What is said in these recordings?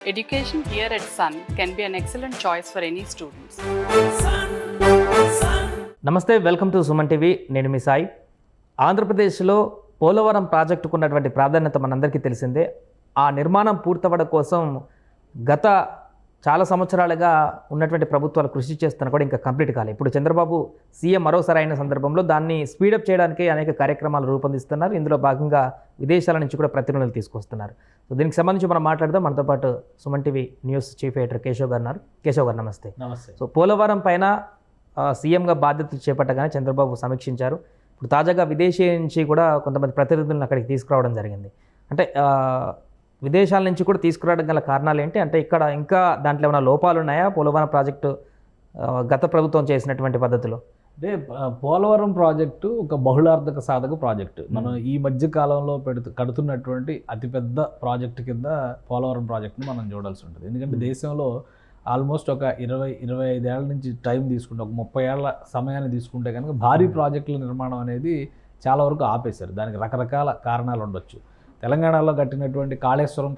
Education here at Sun can be an excellent choice for any students. నమస్తే, welcome to Suman TV. నేను మీ సాయి. ఆంధ్రప్రదేశ్లో పోలవరం ప్రాజెక్టుకు ఉన్నటువంటి ప్రాధాన్యత మనందరికీ తెలిసిందే. ఆ నిర్మాణం పూర్తవడం కోసం గత చాలా సంవత్సరాలుగా ఉన్నటువంటి ప్రభుత్వాలు కృషి చేస్తున్నా కూడా ఇంకా కంప్లీట్ కాలేదు. ఇప్పుడు చంద్రబాబు సీఎం మరోసారి అయిన సందర్భంలో దాన్ని స్పీడప్ చేయడానికి అనేక కార్యక్రమాలు రూపొందిస్తున్నారు. ఇందులో భాగంగా విదేశాల నుంచి కూడా ప్రతినిధులు తీసుకొస్తున్నారు. సో దీనికి సంబంధించి మనం మాట్లాడదాం. మనతో పాటు Suman TV news chief editor Keshav గారు ఉన్నారు. కేశవ్ గారు నమస్తే. నమస్తే. సో పోలవరం పైన సీఎంగా బాధ్యతలు చేపట్టగానే చంద్రబాబు సమీక్షించారు. ఇప్పుడు తాజాగా విదేశీ నుంచి కూడా కొంతమంది ప్రతినిధులను అక్కడికి తీసుకురావడం జరిగింది. అంటే విదేశాల నుంచి కూడా తీసుకురావడం గల కారణాలు ఏంటి? అంటే ఇక్కడ ఇంకా దాంట్లో ఏమైనా లోపాలు ఉన్నాయా పోలవరం ప్రాజెక్టు గత ప్రభుత్వం చేసినటువంటి పద్ధతిలో? అంటే పోలవరం ప్రాజెక్టు ఒక బహుళార్థక సాధక ప్రాజెక్టు. మనం ఈ మధ్య కాలంలో కడుతున్నటువంటి అతిపెద్ద ప్రాజెక్టు కింద పోలవరం ప్రాజెక్టుని మనం చూడాల్సి ఉంటుంది. ఎందుకంటే దేశంలో ఆల్మోస్ట్ ఒక 20-25 ఏళ్ల నుంచి టైం తీసుకుంటే, ఒక 30 ఏళ్ల సమయాన్ని తీసుకుంటే కనుక భారీ ప్రాజెక్టుల నిర్మాణం అనేది చాలా వరకు ఆపేశారు. దానికి రకరకాల కారణాలు ఉండొచ్చు. తెలంగాణలో కట్టినటువంటి కాళేశ్వరం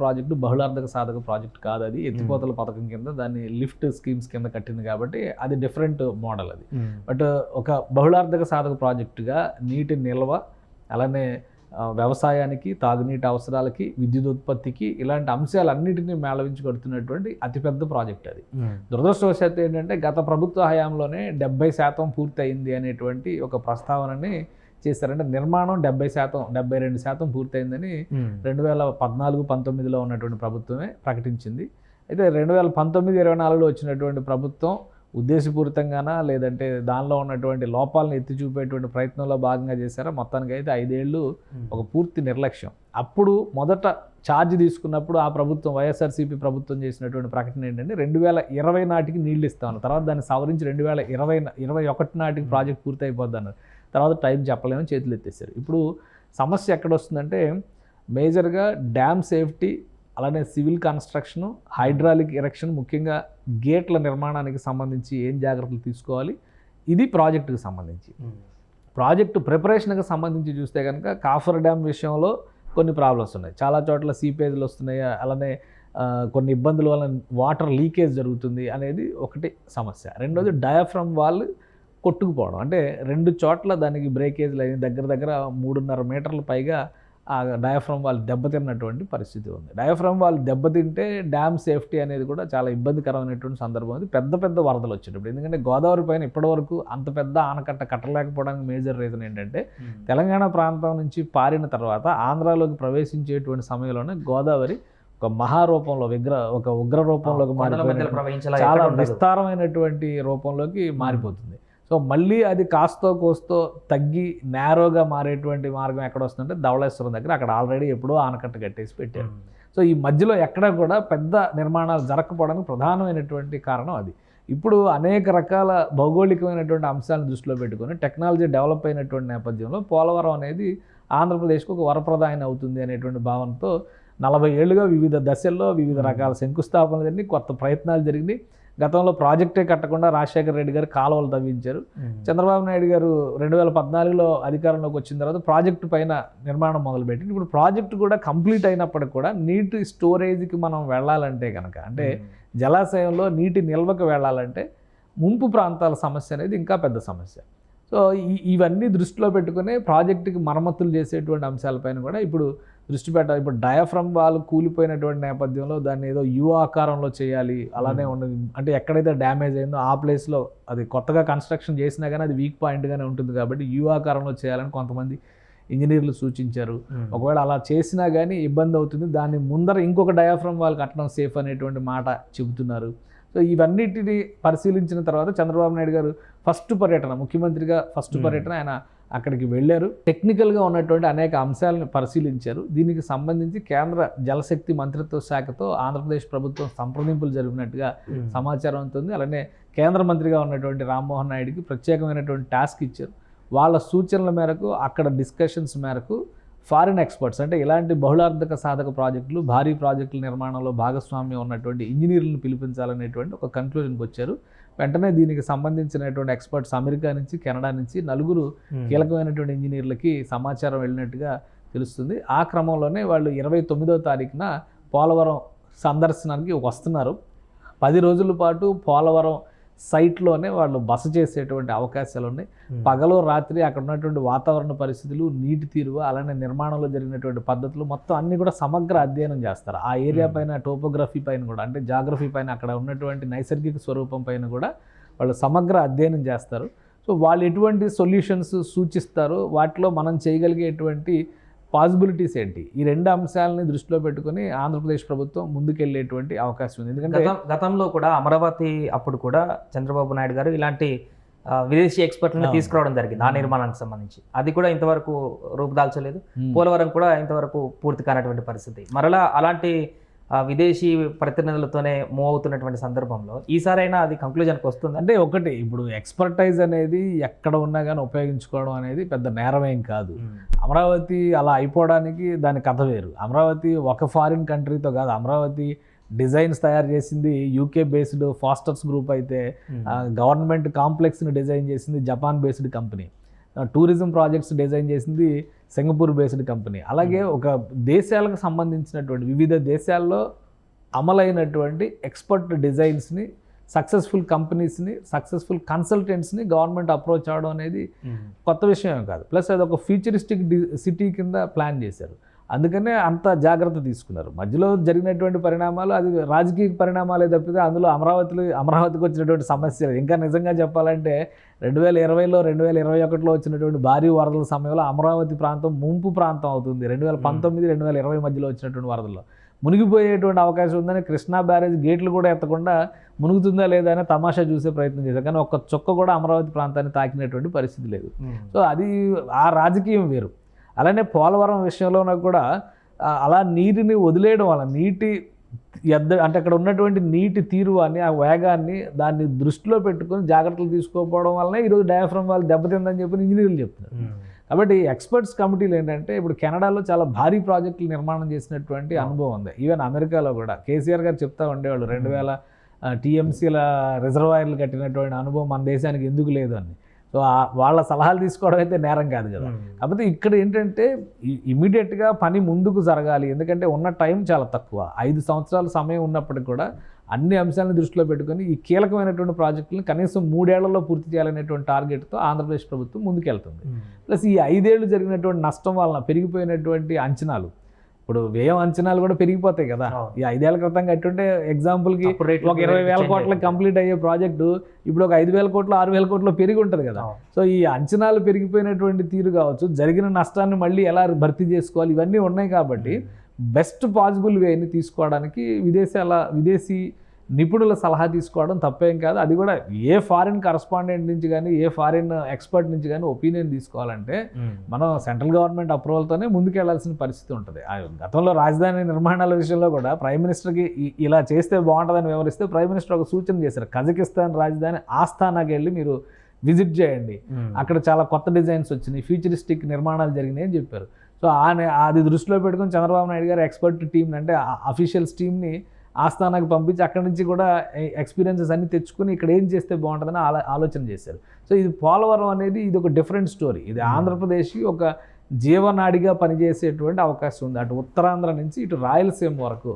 ప్రాజెక్టు బహుళార్థక సాధక ప్రాజెక్టు కాదు. అది ఎత్తిపోతల పథకం కింద దాన్ని లిఫ్ట్ స్కీమ్స్ కింద కట్టింది కాబట్టి అది డిఫరెంట్ మోడల్ అది. బట్ ఒక బహుళార్థక సాధక ప్రాజెక్టుగా నీటి నిల్వ, అలానే వ్యవసాయానికి, తాగునీటి అవసరాలకి, విద్యుదుత్పత్తికి ఇలాంటి అంశాలన్నిటినీ మేళవించి కడుతున్నటువంటి అతిపెద్ద ప్రాజెక్ట్ అది. దురదృష్టవశాత్తు ఏంటంటే గత ప్రభుత్వ హయాంలోనే 70% పూర్తి అయింది అనేటువంటి ఒక ప్రస్తావనని చేశారంటే నిర్మాణం 70%, 72% పూర్తయిందని 2014-19లో ఉన్నటువంటి ప్రభుత్వమే ప్రకటించింది. అయితే 2019-24లో వచ్చినటువంటి ప్రభుత్వం ఉద్దేశపూరితంగానా లేదంటే దానిలో ఉన్నటువంటి లోపాలను ఎత్తి చూపేటువంటి ప్రయత్నంలో భాగంగా చేశారా? మొత్తానికి అయితే 5 ఏళ్ళు ఒక పూర్తి నిర్లక్ష్యం. అప్పుడు మొదట ఛార్జ్ తీసుకున్నప్పుడు ఆ ప్రభుత్వం వైఎస్ఆర్సీపీ ప్రభుత్వం చేసినటువంటి ప్రకటన ఏంటంటే 2020 నాటికి నీళ్ళు ఇస్తామన్నారు. తర్వాత దాన్ని సవరించి 2021 నాటికి ప్రాజెక్ట్ పూర్తి అయిపోద్ది అన్నారు. తర్వాత టైం చెప్పలేమని చేతులు ఎత్తేసారు. ఇప్పుడు సమస్య ఎక్కడ వస్తుందంటే మేజర్గా డ్యామ్ సేఫ్టీ, అలానే సివిల్ కన్స్ట్రక్షను, హైడ్రాలిక్ ఎరెక్షన్, ముఖ్యంగా గేట్ల నిర్మాణానికి సంబంధించి ఏం జాగ్రత్తలు తీసుకోవాలి, ఇది ప్రాజెక్టుకు సంబంధించి. ప్రాజెక్టు ప్రిపరేషన్కి సంబంధించి చూస్తే కనుక కాఫర్ డ్యామ్ విషయంలో కొన్ని ప్రాబ్లమ్స్ ఉన్నాయి. చాలా చోట్ల సీపేజ్లు వస్తున్నాయి, అలానే కొన్ని ఇబ్బందుల వల్ల వాటర్ లీకేజ్ జరుగుతుంది అనేది ఒకటి సమస్య. రెండోది డయాఫ్రమ్ వాల్ కొట్టుకుపోవడం. అంటే 2 చోట్ల దానికి బ్రేకేజ్లు అయిన దగ్గర 3.5 మీటర్ల పైగా ఆ డయాఫ్రమ్ వాల్ దెబ్బతిన్నటువంటి పరిస్థితి ఉంది. డయాఫ్రమ్ వాల్ దెబ్బతింటే డ్యామ్ సేఫ్టీ అనేది కూడా చాలా ఇబ్బందికరమైనటువంటి సందర్భం ఉంది పెద్ద వరదలు వచ్చేటప్పుడు. ఎందుకంటే గోదావరి పైన ఇప్పటివరకు అంత పెద్ద ఆనకట్ట కట్టలేకపోవడానికి మేజర్ రీజన్ ఏంటంటే తెలంగాణ ప్రాంతం నుంచి పారిన తర్వాత ఆంధ్రాలోకి ప్రవేశించేటువంటి సమయంలోనే గోదావరి ఒక మహారూపంలో ఒక ఉగ్ర రూపంలోకి మారిపోయి చాలా విస్తారమైనటువంటి రూపంలోకి మారిపోతుంది. సో మళ్ళీ అది కాస్తో కోస్తో తగ్గి నేరోగా మారేటువంటి మార్గం ఎక్కడ వస్తుందంటే ధవళేశ్వరం దగ్గర. అక్కడ ఆల్రెడీ ఎప్పుడో ఆనకట్ట కట్టేసి పెట్టారు. సో ఈ మధ్యలో ఎక్కడ కూడా పెద్ద నిర్మాణాలు జరగకపోవడానికి ప్రధానమైనటువంటి కారణం అది. ఇప్పుడు అనేక రకాల భౌగోళికమైనటువంటి అంశాలను దృష్టిలో పెట్టుకొని టెక్నాలజీ డెవలప్ అయినటువంటి నేపథ్యంలో పోలవరం అనేది ఆంధ్రప్రదేశ్కు ఒక వరప్రదాయం అవుతుంది అనేటువంటి భావనతో 40 ఏళ్లుగా వివిధ దశల్లో వివిధ రకాల శంకుస్థాపనలు జరిగినాయి, కొత్త ప్రయత్నాలు జరిగినాయి. గతంలో ప్రాజెక్టే కట్టకుండా రాజశేఖర రెడ్డి గారు కాలువలు తవ్వించారు. చంద్రబాబు నాయుడు గారు 2014లో అధికారంలోకి వచ్చిన తర్వాత ప్రాజెక్టు పైన నిర్మాణం మొదలుపెట్టి ఇప్పుడు ప్రాజెక్టు కూడా కంప్లీట్ అయినప్పటికి కూడా నీటి స్టోరేజ్కి మనం వెళ్ళాలంటే కనుక, అంటే జలాశయంలో నీటి నిల్వకు వెళ్ళాలంటే ముంపు ప్రాంతాల సమస్య అనేది ఇంకా పెద్ద సమస్య. సో ఇవన్నీ దృష్టిలో పెట్టుకుని ప్రాజెక్టుకి మరమ్మతులు చేసేటువంటి అంశాలపైన కూడా ఇప్పుడు దృష్టి పెట్టాలి. ఇప్పుడు డయాఫ్రమ్ వాల్ కూలిపోయినటువంటి నేపథ్యంలో దాన్ని ఏదో యూ ఆకారంలో చేయాలి, అలానే ఉండదు. అంటే ఎక్కడైతే డ్యామేజ్ అయిందో ఆ ప్లేస్లో అది కొత్తగా కన్స్ట్రక్షన్ చేసినా కానీ అది వీక్ పాయింట్గానే ఉంటుంది కాబట్టి యూ ఆకారంలో చేయాలని కొంతమంది ఇంజనీర్లు సూచించారు. ఒకవేళ అలా చేసినా కానీ ఇబ్బంది అవుతుంది, దాన్ని ముందర ఇంకొక డయాఫ్రమ్ వాల్ కట్టడం సేఫ్ అనేటువంటి మాట చెబుతున్నారు. సో ఇవన్నిటిని పరిశీలించిన తర్వాత చంద్రబాబు నాయుడు గారు ముఖ్యమంత్రిగా ఫస్ట్ పర్యటన ఆయన అక్కడికి వెళ్ళారు. టెక్నికల్గా ఉన్నటువంటి అనేక అంశాలను పరిశీలించారు. దీనికి సంబంధించి కేంద్ర జలశక్తి మంత్రిత్వ శాఖతో ఆంధ్రప్రదేశ్ ప్రభుత్వం సంప్రదింపులు జరిగినట్టుగా సమాచారం అవుతుంది. అలానే కేంద్ర మంత్రిగా ఉన్నటువంటి రామ్మోహన్ నాయుడుకి ప్రత్యేకమైనటువంటి టాస్క్ ఇచ్చారు. వాళ్ళ సూచనల మేరకు, అక్కడ డిస్కషన్స్ మేరకు ఫారిన్ ఎక్స్పర్ట్స్, అంటే ఇలాంటి బహుళార్థక సాధక ప్రాజెక్టులు, భారీ ప్రాజెక్టుల నిర్మాణంలో భాగస్వామ్యం ఉన్నటువంటి ఇంజనీర్లను పిలిపించాలనేటువంటి ఒక కన్క్లూజన్కి వచ్చారు. వెంటనే దీనికి సంబంధించినటువంటి ఎక్స్పర్ట్స్ అమెరికా నుంచి, కెనడా నుంచి 4 కీలకమైనటువంటి ఇంజనీర్లకి సమాచారం వెళ్ళినట్టుగా తెలుస్తుంది. ఆ క్రమంలోనే వాళ్ళు 29వ తారీఖున పోలవరం సందర్శనానికి వస్తున్నారు. 10 రోజుల పాటు పోలవరం సైట్లోనే వాళ్ళు బస చేసేటువంటి అవకాశాలు ఉన్నాయి. పగలు రాత్రి అక్కడ ఉన్నటువంటి వాతావరణ పరిస్థితులు, నీటి తీరువ, అలానే నిర్మాణంలో జరిగినటువంటి పద్ధతులు మొత్తం అన్నీ కూడా సమగ్ర అధ్యయనం చేస్తారు. ఆ ఏరియా పైన, టోపోగ్రఫీ పైన కూడా, అంటే జాగ్రఫీ పైన, అక్కడ ఉన్నటువంటి నైసర్గిక స్వరూపం పైన కూడా వాళ్ళు సమగ్ర అధ్యయనం చేస్తారు. సో వాళ్ళు ఎటువంటి సొల్యూషన్స్ సూచిస్తారు, వాటిలో మనం చేయగలిగేటువంటి పాసిబిలిటీస్ ఏంటి, ఈ 2 అంశాలని దృష్టిలో పెట్టుకుని ఆంధ్రప్రదేశ్ ప్రభుత్వం ముందుకెళ్ళేటువంటి అవకాశం ఉంది. ఎందుకంటే గతంలో కూడా అమరావతి అప్పుడు కూడా చంద్రబాబు నాయుడు గారు ఇలాంటి విదేశీ ఎక్స్పర్ట్లను తీసుకురావడం జరిగింది ఆ నిర్మాణానికి సంబంధించి. అది కూడా ఇంతవరకు రూపుదాల్చలేదు. పోలవరం కూడా ఇంతవరకు పూర్తి కానటువంటి పరిస్థితి. మరలా అలాంటి విదేశీ ప్రతినిధులతోనే మూవ్ అవుతున్నటువంటి సందర్భంలో ఈసారైనా అది కంక్లూజన్కి వస్తుంది. అంటే ఒకటి, ఇప్పుడు ఎక్స్పర్టైజ్ అనేది ఎక్కడ ఉన్నా కానీ ఉపయోగించుకోవడం అనేది పెద్ద నేరమేం కాదు. అమరావతి అలా అయిపోవడానికి దాని కథ వేరు. అమరావతి ఒక ఫారిన్ కంట్రీతో కాదు, అమరావతి డిజైన్స్ తయారు చేసింది యూకే బేస్డ్ ఫాస్టర్స్ గ్రూప్ అయితే, గవర్నమెంట్ కాంప్లెక్స్ని డిజైన్ చేసింది Japan based company, tourism projects design చేసింది సింగపూర్ బేస్డ్ కంపెనీ. అలాగే ఒక దేశాలకు సంబంధించినటువంటి వివిధ దేశాల్లో అమలైనటువంటి ఎక్స్పర్ట్ డిజైన్స్ని, సక్సెస్ఫుల్ కంపెనీస్ని, సక్సెస్ఫుల్ కన్సల్టెంట్స్ని గవర్నమెంట్ అప్రోచ్ అవడం అనేది కొత్త విషయం కాదు. ప్లస్ అది ఒక ఫ్యూచరిస్టిక్ సిటీ కింద ప్లాన్ చేశారు. అందుకనే అంత జాగ్రత్త తీసుకున్నారు. మధ్యలో జరిగినటువంటి పరిణామాలు అది రాజకీయ పరిణామాలే తప్పితే అందులో అమరావతికి వచ్చినటువంటి సమస్యలు. ఇంకా నిజంగా చెప్పాలంటే 2020లో 2021లో వచ్చినటువంటి భారీ వరదల సమయంలో అమరావతి ప్రాంతం ముంపు ప్రాంతం అవుతుంది. 2019, 2020 మధ్యలో వచ్చినటువంటి వరదల్లో మునిగిపోయేటువంటి అవకాశం ఉందని కృష్ణా బ్యారేజ్ గేట్లు కూడా ఎత్తకుండా మునుగుతుందా లేదా అని తమాషా చూసే ప్రయత్నం చేశారు. కానీ ఒక్క చుక్క కూడా అమరావతి ప్రాంతాన్ని తాకినటువంటి పరిస్థితి లేదు. సో అది ఆ రాజకీయం వేరు. అలానే పోలవరం విషయంలో కూడా అలా నీటిని వదిలేయడం వల్ల నీటి అంటే అక్కడ ఉన్నటువంటి నీటి తీరువాన్ని, ఆ వేగాన్ని, దాన్ని దృష్టిలో పెట్టుకొని జాగ్రత్తలు తీసుకోకపోవడం వల్లనే ఈరోజు డయాఫ్రమ్ వాళ్ళు దెబ్బతిందని చెప్పి ఇంజనీర్లు చెప్తున్నారు. కాబట్టి ఎక్స్పర్ట్స్ కమిటీలు ఏంటంటే ఇప్పుడు కెనడాలో చాలా భారీ ప్రాజెక్టులు నిర్మాణం చేసినటువంటి అనుభవం ఉంది. ఈవెన్ అమెరికాలో కూడా కేసీఆర్ గారు చెప్తా ఉండేవాళ్ళు 2000 TMCల రిజర్వాయర్లు కట్టినటువంటి అనుభవం మన దేశానికి ఎందుకు లేదు అని. సో వాళ్ళ సలహాలు తీసుకోవడం అయితే నేరం కాదు కదా. కాకపోతే ఇక్కడ ఏంటంటే ఇమీడియట్గా పని ముందుకు జరగాలి. ఎందుకంటే ఉన్న టైం చాలా తక్కువ, 5 సంవత్సరాల సమయం ఉన్నప్పటికీ కూడా అన్ని అంశాలను దృష్టిలో పెట్టుకొని ఈ కీలకమైనటువంటి ప్రాజెక్టులను కనీసం 3 ఏళ్లలో పూర్తి చేయాలనేటువంటి టార్గెట్తో ఆంధ్రప్రదేశ్ ప్రభుత్వం ముందుకెళ్తుంది. ప్లస్ ఈ 5 ఏళ్ళు జరిగినటువంటి నష్టం వలన పెరిగిపోయినటువంటి అంచనాలు, ఇప్పుడు వ్యయం అంచనాలు కూడా పెరిగిపోతాయి కదా. ఈ 5 ఏళ్ల క్రితం కట్టుంటే ఎగ్జాంపుల్కి ఒక 20,000 కోట్లకు కంప్లీట్ అయ్యే ప్రాజెక్టు ఇప్పుడు ఒక 5,000 కోట్లు 6,000 కోట్లు పెరిగి ఉంటుంది కదా. సో ఈ అంచనాలు పెరిగిపోయినటువంటి తీరు కావచ్చు, జరిగిన నష్టాన్ని మళ్ళీ ఎలా భర్తీ చేసుకోవాలి, ఇవన్నీ ఉన్నాయి. కాబట్టి బెస్ట్ పాసిబుల్ వేని తీసుకోవడానికి విదేశీ నిపుణుల సలహా తీసుకోవడం తప్పేం కాదు. అది కూడా ఏ ఫారిన్ కరస్పాండెంట్ నుంచి కానీ, ఏ ఫారిన్ ఎక్స్పర్ట్ నుంచి కానీ ఒపీనియన్ తీసుకోవాలంటే మనం సెంట్రల్ గవర్నమెంట్ అప్రూవల్తోనే ముందుకెళ్లాల్సిన పరిస్థితి ఉంటుంది. గతంలో రాజధాని నిర్మాణాల విషయంలో కూడా ప్రైమ్ మినిస్టర్కి ఇలా చేస్తే బాగుంటుందని వివరిస్తే ప్రైమ్ మినిస్టర్ ఒక సూచన చేశారు. కజకిస్తాన్ రాజధాని ఆస్థానాకి వెళ్ళి మీరు విజిట్ చేయండి, అక్కడ చాలా కొత్త డిజైన్స్ వచ్చినాయి, ఫ్యూచరిస్టిక్ నిర్మాణాలు జరిగినాయి అని చెప్పారు. సో అది దృష్టిలో పెట్టుకుని చంద్రబాబు నాయుడు గారు ఎక్స్పర్ట్ టీం, అంటే అఫీషియల్స్ టీమ్ని ఆస్థానానికి పంపించి అక్కడి నుంచి కూడా ఎక్స్పీరియన్సెస్ అన్ని తెచ్చుకుని ఇక్కడ ఏం చేస్తే బాగుంటుందని ఆలోచన చేశారు. సో ఇది పోలవరం అనేది ఇది ఒక డిఫరెంట్ స్టోరీ. ఇది ఆంధ్రప్రదేశ్కి ఒక జీవనాడిగా పనిచేసేటువంటి అవకాశం ఉంది. అటు ఉత్తరాంధ్ర నుంచి ఇటు రాయలసీమ వరకు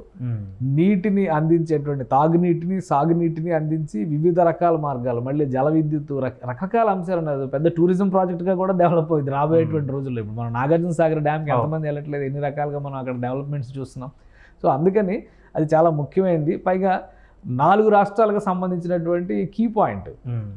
నీటిని అందించేటువంటి, తాగునీటిని, సాగునీటిని అందించి వివిధ రకాల మార్గాలు, మళ్ళీ జల విద్యుత్, రకరకాల అంశాలు ఉన్నాయి. పెద్ద టూరిజం ప్రాజెక్ట్గా కూడా డెవలప్ అవుతుంది రాబోయేటువంటి రోజుల్లో. ఇప్పుడు మనం నాగార్జున సాగర్ డ్యామ్కి ఎంతమంది వెళ్ళట్లేదు, ఎన్ని రకాలుగా మనం అక్కడ డెవలప్మెంట్స్ చూస్తున్నాం. సో అందుకని అది చాలా ముఖ్యమైనది. పైగా 4 రాష్ట్రాలకు సంబంధించినటువంటి కీ పాయింట్,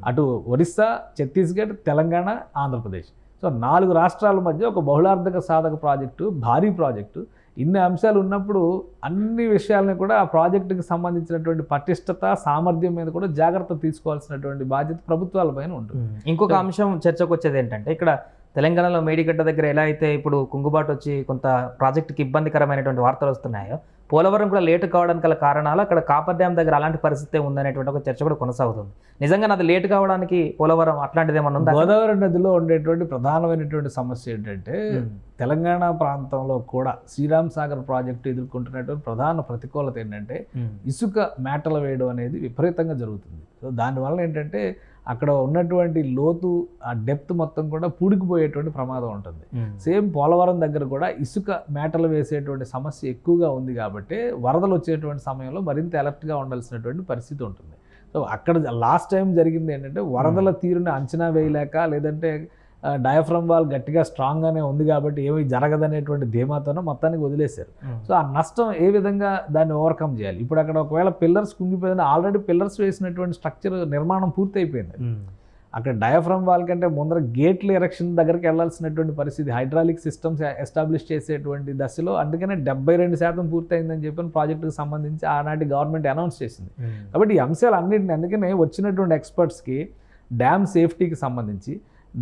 అటు ఒరిస్సా, ఛత్తీస్గఢ్, తెలంగాణ, ఆంధ్రప్రదేశ్. సో 4 రాష్ట్రాల మధ్య ఒక బహుళార్థక సాధక ప్రాజెక్టు, భారీ ప్రాజెక్టు. ఇన్ని అంశాలు ఉన్నప్పుడు అన్ని విషయాలని కూడా ఆ ప్రాజెక్టుకి సంబంధించినటువంటి పటిష్టత, సామర్థ్యం మీద కూడా జాగ్రత్త తీసుకోవాల్సినటువంటి బాధ్యత ప్రభుత్వాలపైన ఉంటుంది. ఇంకొక అంశం చర్చకు వచ్చేది ఏంటంటే, ఇక్కడ తెలంగాణలో మేడిగడ్డ దగ్గర ఎలా అయితే ఇప్పుడు కుంగుబాటు వచ్చి కొంత ప్రాజెక్టుకి ఇబ్బందికరమైనటువంటి వార్తలు వస్తున్నాయో, పోలవరం కూడా లేటు కావడానికి గల కారణాలు అక్కడ కాపర్ డ్యామ్ దగ్గర అలాంటి పరిస్థితి ఉందనేటువంటి ఒక చర్చ కూడా కొనసాగుతుంది. నిజంగా అది లేటు కావడానికి పోలవరం అట్లాంటిది ఏమన్నా ఉందా? గోదావరి నదిలో ఉండేటువంటి ప్రధానమైనటువంటి సమస్య ఏంటంటే, తెలంగాణ ప్రాంతంలో కూడా శ్రీరామ్ సాగర్ ప్రాజెక్టు ఎదుర్కొంటున్నటువంటి ప్రధాన ప్రతికూలత ఏంటంటే ఇసుక మేటలు వేయడం అనేది విపరీతంగా జరుగుతుంది. సో దానివల్ల ఏంటంటే అక్కడ ఉన్నటువంటి లోతు ఆ డెప్త్ మొత్తం కూడా పూడికిపోయేటువంటి ప్రమాదం ఉంటుంది. సేమ్ పోలవరం దగ్గర కూడా ఇసుక మేటలు వేసేటువంటి సమస్య ఎక్కువగా ఉంది కాబట్టి వరదలు వచ్చేటువంటి సమయంలో మరింత అలర్ట్గా ఉండాల్సినటువంటి పరిస్థితి ఉంటుంది. సో అక్కడ లాస్ట్ టైం జరిగింది ఏంటంటే వరదల తీరుని అంచనా వేయలేక, లేదంటే డయాఫ్రమ్ వాల్ గట్టిగా స్ట్రాంగ్గానే ఉంది కాబట్టి ఏమీ జరగదనేటువంటి ధీమాతోనే మొత్తానికి వదిలేశారు. సో ఆ నష్టం ఏ విధంగా దాన్ని ఓవర్కమ్ చేయాలి? ఇప్పుడు అక్కడ ఒకవేళ పిల్లర్స్ కుంగిపోయింది, ఆల్రెడీ పిల్లర్స్ వేసినటువంటి స్ట్రక్చర్ నిర్మాణం పూర్తి అయిపోయింది. అక్కడ డయాఫ్రమ్ వాల్ కంటే ముందర గేట్ల ఎరెక్షన్ దగ్గరికి వెళ్లాల్సినటువంటి పరిస్థితి, హైడ్రాలిక్ సిస్టమ్స్ ఎస్టాబ్లిష్ చేసేటువంటి దశలో అందుకనే 72% పూర్తయిందని చెప్పిన ప్రాజెక్టుకు సంబంధించి ఆనాటి గవర్నమెంట్ అనౌన్స్ చేసింది. కాబట్టి ఈ అంశాలు అన్నింటినీ అందుకనే వచ్చినటువంటి ఎక్స్పర్ట్స్కి డ్యామ్ సేఫ్టీకి సంబంధించి,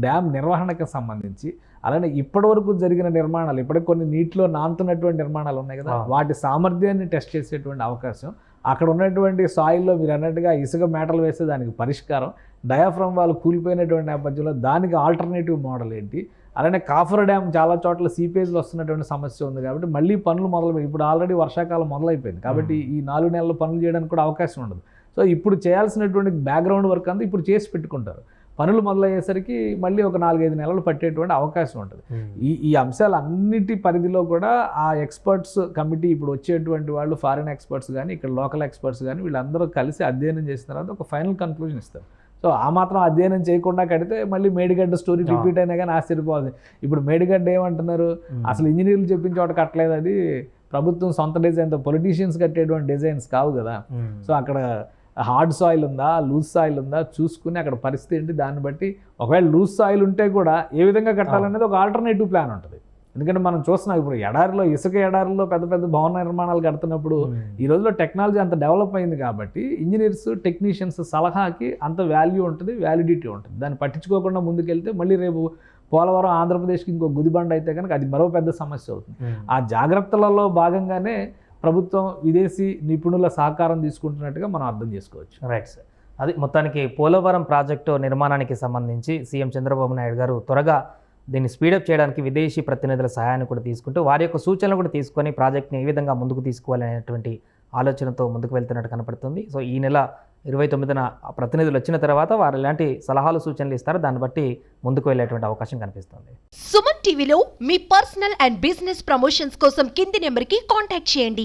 డ్యామ్ నిర్వహణకు సంబంధించి, అలానే ఇప్పటివరకు జరిగిన నిర్మాణాలు, ఇప్పటికి కొన్ని నీటిలో నానుతున్నటువంటి నిర్మాణాలు ఉన్నాయి కదా, వాటి సామర్థ్యాన్ని టెస్ట్ చేసేటువంటి అవకాశం, అక్కడ ఉన్నటువంటి సాయిల్లో మీరు అన్నట్టుగా ఇసుక మేటలు వేస్తే దానికి పరిష్కారం, డయాఫ్రమ్ వాళ్ళు కూలిపోయినటువంటి నేపథ్యంలో దానికి ఆల్టర్నేటివ్ మోడల్ ఏంటి, అలానే కాఫర్ డ్యామ్ చాలా చోట్ల సీపేజ్లో వస్తున్నటువంటి సమస్య ఉంది కాబట్టి మళ్ళీ పనులు మొదలుపెట్టి, ఇప్పుడు ఆల్రెడీ వర్షాకాలం మొదలైపోయింది కాబట్టి ఈ 4 నెలల పనులు చేయడానికి కూడా అవకాశం ఉండదు. సో ఇప్పుడు చేయాల్సినటువంటి బ్యాక్గ్రౌండ్ వర్క్ అంతా ఇప్పుడు చేసి పెట్టుకుంటారు. పనులు మొదలయ్యేసరికి మళ్ళీ ఒక 4-5 నెలలు పట్టేటువంటి అవకాశం ఉంటుంది. ఈ అంశాలన్నిటి పరిధిలో కూడా ఆ ఎక్స్పర్ట్స్ కమిటీ, ఇప్పుడు వచ్చేటువంటి వాళ్ళు ఫారిన్ ఎక్స్పర్ట్స్ కానీ ఇక్కడ లోకల్ ఎక్స్పర్ట్స్ కానీ వీళ్ళందరూ కలిసి అధ్యయనం చేసిన తర్వాత ఒక ఫైనల్ కన్క్లూజన్ ఇస్తారు. సో ఆ మాత్రం అధ్యయనం చేయకుండా కడితే మళ్ళీ మేడిగడ్డ స్టోరీ రిపీట్ అయినా కానీ ఆశ్చర్యపోవాలి. ఇప్పుడు మేడిగడ్డ ఏమంటున్నారు, అసలు ఇంజనీర్లు చెప్పిన చోట కట్టలేదు, అది ప్రభుత్వం సొంత డిజైన్తో, పొలిటీషియన్స్ కట్టేటువంటి డిజైన్స్ కావు కదా. సో అక్కడ హార్డ్ సాయిల్ ఉందా, లూజ్ సాయిల్ ఉందా చూసుకుని అక్కడ పరిస్థితి ఏంటి, దాన్ని బట్టి ఒకవేళ లూజ్ సాయిల్ ఉంటే కూడా ఏ విధంగా కట్టాలనేది ఒక ఆల్టర్నేటివ్ ప్లాన్ ఉంటుంది. ఎందుకంటే మనం చూస్తున్నాం ఇప్పుడు ఎడారిలో, ఇసుక ఎడారిలో పెద్ద పెద్ద భవన నిర్మాణాలు కడుతున్నప్పుడు ఈ రోజుల్లో టెక్నాలజీ అంత డెవలప్ అయింది కాబట్టి ఇంజనీర్స్, టెక్నీషియన్స్ సలహాకి అంత వాల్యూ ఉంటుంది, వ్యాలిడిటీ ఉంటుంది. దాన్ని పట్టించుకోకుండా ముందుకెళ్తే మళ్ళీ రేపు పోలవరం ఆంధ్రప్రదేశ్కి ఇంకో గుదిబండ అయితే కనుక అది మరో పెద్ద సమస్య అవుతుంది. ఆ జాగ్రత్తలలో భాగంగానే ప్రభుత్వం విదేశీ నిపుణుల సహకారం తీసుకుంటున్నట్టుగా మనం అర్థం చేసుకోవచ్చు. Right sir. అది మొత్తానికి పోలవరం ప్రాజెక్టు నిర్మాణానికి సంబంధించి సీఎం చంద్రబాబు నాయుడు గారు త్వరగా దీన్ని స్పీడప్ చేయడానికి విదేశీ ప్రతినిధుల సహాయాన్ని కూడా తీసుకుంటూ వారి యొక్క సూచనలు కూడా తీసుకొని ప్రాజెక్ట్ని ఏ విధంగా ముందుకు తీసుకోవాలనేటువంటి ఆలోచనతో ముందుకు వెళ్తున్నట్టు కనపడుతుంది. సో ఈ నెల 29న ప్రతినిధులు వచ్చిన తర్వాత వారు ఎలాంటి సలహాలు సూచనలు ఇస్తారో దాన్ని బట్టి ముందుకు వెళ్ళేటువంటి అవకాశం కనిపిస్తుంది. సుమన్ టీవీలో మీ పర్సనల్ అండ్ బిజినెస్ ప్రమోషన్స్ కోసం కింది నెంబర్కి కాంటాక్ట్ చేయండి.